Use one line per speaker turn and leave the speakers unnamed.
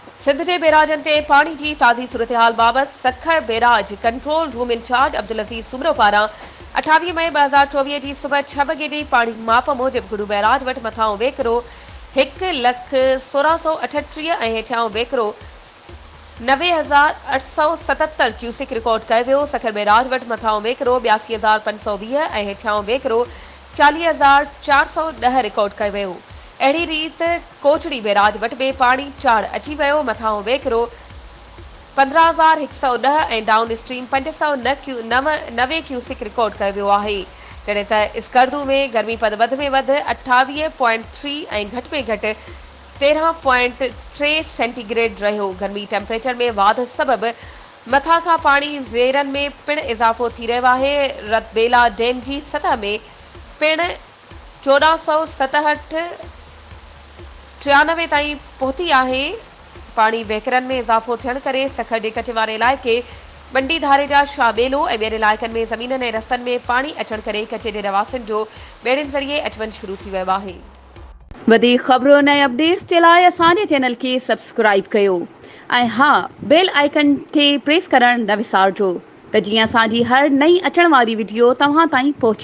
सिंध के बैराजन ते पानी की ताज़ी सूरत हाल बाबत Sukkur barrage control room incharge Abdul Latif Soomro पारा 28 मई 2024 की सुबह 6 बजे डी पानी माप मूजिब गुरु बैराज वट मथाओं वेकरो 1,16,38 ऐं हेठियां वेकरो 90,877 क्यूसिक रिकॉर्ड किया वियो। सखर बैराज वट मथाओं वेकरो 82,520 ऐं हेठियां वेकरो 40,410 रिकॉर्ड किया वियो। अहिड़ी रीत कोचड़ी बैराज वट बि पाणी चाड़ अची वियो। मथां वेकरो 15,110 ऐं डाउन स्ट्रीम 590 क्यूसिक रिकॉर्ड किया वियो आहे। जॾहिं त स्कर्दू में गर्मी पद वधि में वधि 28.3 ऐं घटि में घटि 13.3 सेंटीग्रेड रहियो। गर्मी टेम्परेचर में वाध सबबि मथां खां पाणी ज़ेरनि में पिण इज़ाफ़ो थी रहियो आहे। रतबेला डैम जी सतह में पिण 1497 ताईं पहुती आहे। पाणी वहिकरनि में इज़ाफ़ो थियण करे सखर जे कचे वारे इलाइक़े बंडी धारे जा शाबेलो ऐं ॿियनि इलाइक़नि में ज़मीननि ऐं रस्तनि में पाणी अचण करे कचे जे रवासियुनि जो ॿेड़ियुनि ज़रिए अचवञ शुरू थी वियो आहे।
वधीक ख़बरुनि ऐं अपडेट्स जे लाइ असांजे चैनल खे सब्सक्राइब कयो ऐं हा बेल आइकन खे प्रेस करणु न विसारिजो त जीअं असांजी हर नई अचण वारी वीडियो तव्हां ताईं पहुचे।